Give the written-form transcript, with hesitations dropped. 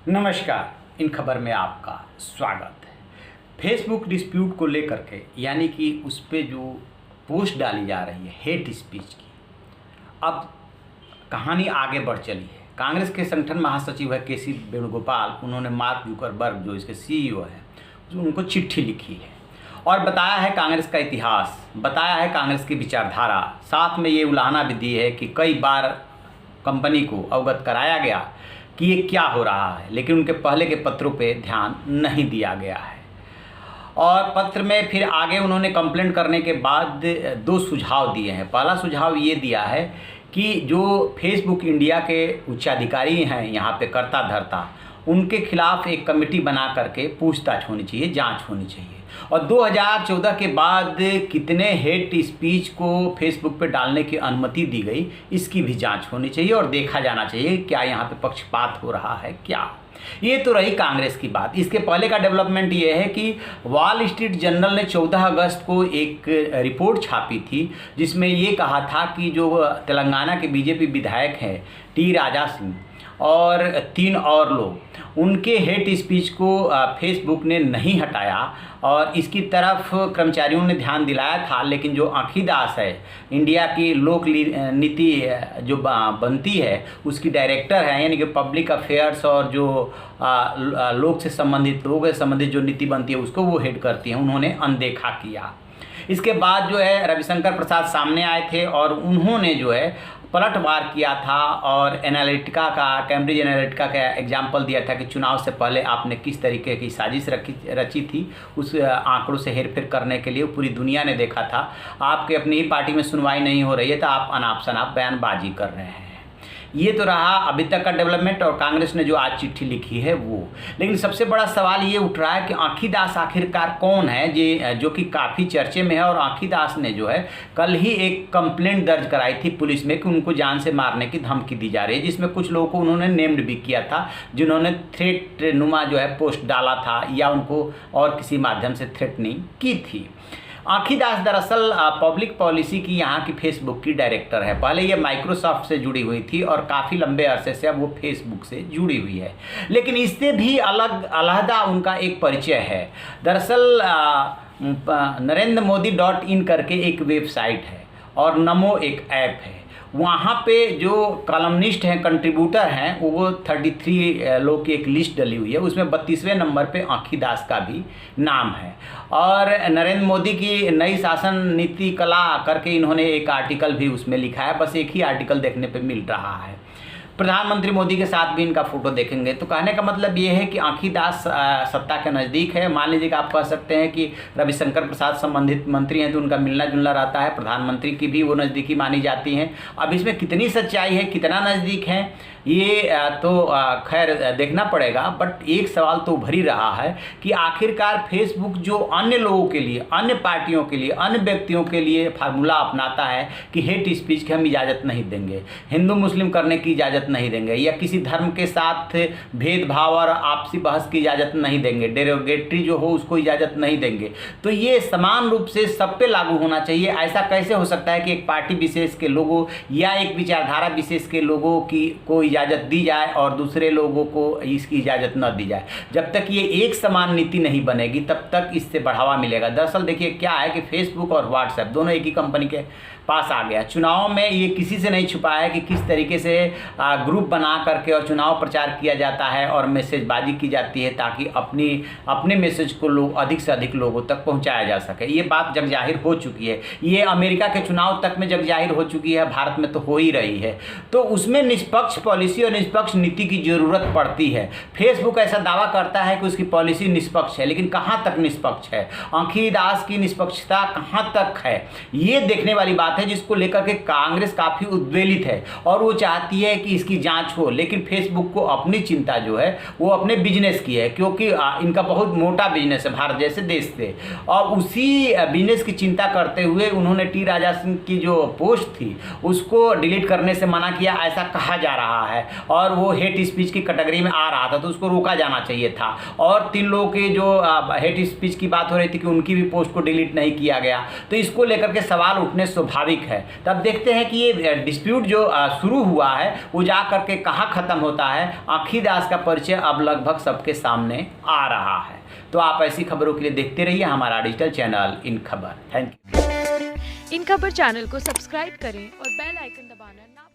नमस्कार। इन खबर में आपका स्वागत है। फेसबुक डिस्प्यूट को लेकर के यानी कि उस पर जो पोस्ट डाली जा रही है हेट स्पीच की, अब कहानी आगे बढ़ चली है। कांग्रेस के संगठन महासचिव है के सी वेणुगोपाल, उन्होंने मार्क जुकरबर्ग जो इसके सीईओ है उनको चिट्ठी लिखी है और बताया है कांग्रेस का इतिहास, बताया है कांग्रेस की विचारधारा, साथ में ये उलाहना भी दी है कि कई बार कंपनी को अवगत कराया गया कि ये क्या हो रहा है, लेकिन उनके पहले के पत्रों पे ध्यान नहीं दिया गया है। और पत्र में फिर आगे उन्होंने कंप्लेंट करने के बाद दो सुझाव दिए हैं। पहला सुझाव ये दिया है कि जो फेसबुक इंडिया के उच्चाधिकारी हैं यहाँ पे कर्ता धर्ता, उनके खिलाफ एक कमेटी बना करके पूछताछ होनी चाहिए, जांच होनी चाहिए। और 2014 के बाद कितने हेट स्पीच को फेसबुक पे डालने की अनुमति दी गई, इसकी भी जांच होनी चाहिए और देखा जाना चाहिए क्या यहाँ पे पक्षपात हो रहा है क्या। ये तो रही कांग्रेस की बात। इसके पहले का डेवलपमेंट ये है कि वॉल स्ट्रीट जर्नल ने 14 अगस्त को एक रिपोर्ट छापी थी जिसमें ये कहा था कि जो तेलंगाना के बीजेपी विधायक हैं टी राजा सिंह और 3 और लोग, उनके हेट स्पीच को फेसबुक ने नहीं हटाया और इसकी तरफ कर्मचारियों ने ध्यान दिलाया था। लेकिन जो आँखी दास है, इंडिया की लोक नीति जो बनती है उसकी डायरेक्टर है, यानी कि पब्लिक अफेयर्स और जो लोग से संबंधित, लोगों से संबंधित जो नीति बनती है उसको वो हेड करती हैं, उन्होंने अनदेखा किया। इसके बाद जो है रविशंकर प्रसाद सामने आए थे और उन्होंने जो है पलटवार किया था और एनालिटिका का, कैम्ब्रिज एनालिटिका का एग्जाम्पल दिया था कि चुनाव से पहले आपने किस तरीके की साजिश रची थी उस आंकड़ों से हेरफेर करने के लिए। पूरी दुनिया ने देखा था। आपके अपनी ही पार्टी में सुनवाई नहीं हो रही है तो आप अनाप शनाप बयानबाजी कर रहे हैं। ये तो रहा अभी तक का डेवलपमेंट और कांग्रेस ने जो आज चिट्ठी लिखी है वो। लेकिन सबसे बड़ा सवाल ये उठ रहा है कि आँखी दास आखिरकार कौन है, जो कि काफ़ी चर्चे में है। और आँखी दास ने जो है कल ही एक कंप्लेंट दर्ज कराई थी पुलिस में कि उनको जान से मारने की धमकी दी जा रही है, जिसमें कुछ लोगों को उन्होंने नेम्ड भी किया था जिन्होंने थ्रेट नुमा जो है पोस्ट डाला था या उनको और किसी माध्यम से थ्रेटनिंग की थी। आँखी दास दरअसल पब्लिक पॉलिसी की यहाँ की फेसबुक की डायरेक्टर है। पहले ये माइक्रोसॉफ्ट से जुड़ी हुई थी और काफ़ी लंबे अरसे से अब वो फेसबुक से जुड़ी हुई है। लेकिन इससे भी अलहदा उनका एक परिचय है। दरअसल NarendraModi.in करके एक वेबसाइट है और नमो एक ऐप है। वहाँ पे जो कॉलमनिस्ट हैं, कंट्रीब्यूटर हैं, वो 33 लोग की एक लिस्ट डली हुई है। उसमें 32वें नंबर पे आँखी दास का भी नाम है। और नरेंद्र मोदी की नई शासन नीति कला करके इन्होंने एक आर्टिकल भी उसमें लिखा है। बस एक ही आर्टिकल देखने पे मिल रहा है। प्रधानमंत्री मोदी के साथ भी इनका फोटो देखेंगे। तो कहने का मतलब ये है कि आँखी दास सत्ता के नज़दीक है। मान लीजिए कि आप कह सकते हैं कि रविशंकर प्रसाद संबंधित मंत्री हैं तो उनका मिलना जुलना रहता है, प्रधानमंत्री की भी वो नज़दीकी मानी जाती हैं। अब इसमें कितनी सच्चाई है, कितना नज़दीक है, ये तो खैर देखना पड़ेगा। बट एक सवाल तो उभर ही रहा है कि आखिरकार फेसबुक जो अन्य लोगों के लिए, अन्य पार्टियों के लिए, अन्य व्यक्तियों के लिए फार्मूला अपनाता है कि हेट स्पीच की हम इजाज़त नहीं देंगे, हिंदू मुस्लिम करने की इजाज़त नहीं देंगे, या किसी धर्म के साथ भेदभाव और आपसी बहस की इजाज़त नहीं देंगे, डेरोगेटरी जो हो उसको इजाज़त नहीं देंगे, तो ये समान रूप से सब पे लागू होना चाहिए। ऐसा कैसे हो सकता है कि एक पार्टी विशेष के लोगों या एक विचारधारा विशेष के लोगों की को इजाज़त दी जाए और दूसरे लोगों को इसकी इजाज़त न दी जाए? जब तक ये एक समान नीति नहीं बनेगी तब तक इससे बढ़ावा मिलेगा। दरअसल देखिए क्या है कि फेसबुक और व्हाट्सएप दोनों एक ही कंपनी के पास आ गया। चुनाव में ये किसी से नहीं छुपाया है कि किस तरीके से ग्रुप बना करके और चुनाव प्रचार किया जाता है और मैसेजबाजी की जाती है ताकि अपने मैसेज को लोग अधिक से अधिक लोगों तक पहुंचाया जा सके। ये बात जग जाहिर हो चुकी है। ये अमेरिका के चुनाव तक में जग जाहिर हो चुकी है, भारत में तो हो ही रही है। तो उसमें निष्पक्ष पॉलिसी और निष्पक्ष नीति की ज़रूरत पड़ती है। फेसबुक ऐसा दावा करता है कि उसकी पॉलिसी निष्पक्ष है, लेकिन कहाँ तक निष्पक्ष है, आँखी दास की निष्पक्षता कहाँ तक है, ये देखने वाली बात है, जिसको लेकर के कांग्रेस काफ़ी उद्वेलित है और वो चाहती है कि इसकी जांच हो। लेकिन फेसबुक को अपनी चिंता जो है वो अपने बिजनेस की है, क्योंकि इनका बहुत मोटा बिजनेस है भारत जैसे देश से, और उसी बिजनेस की चिंता करते हुए उन्होंने टी राजा सिंह की जो पोस्ट थी उसको डिलीट करने से मना किया, ऐसा कहा जा रहा है। और वो हेट स्पीच की कैटेगरी में आ रहा था तो उसको रोका जाना चाहिए था। और 3 लोगों की जो हेट स्पीच की बात हो रही थी कि उनकी भी पोस्ट को डिलीट नहीं किया गया, तो इसको लेकर के सवाल उठने स्वाभाविक स्वाभाविक है। तब देखते हैं कि ये डिस्प्यूट जो शुरू हुआ है वो जा करके कहाँ ख़त्म होता है। आँखी दास का परिचय अब लगभग सबके सामने आ रहा है। तो आप ऐसी खबरों के लिए देखते रहिए हमारा डिजिटल चैनल इन खबर। Thank you. इन खबर चैनल को सब्सक्राइब करें और बेल आइकन दबाना ना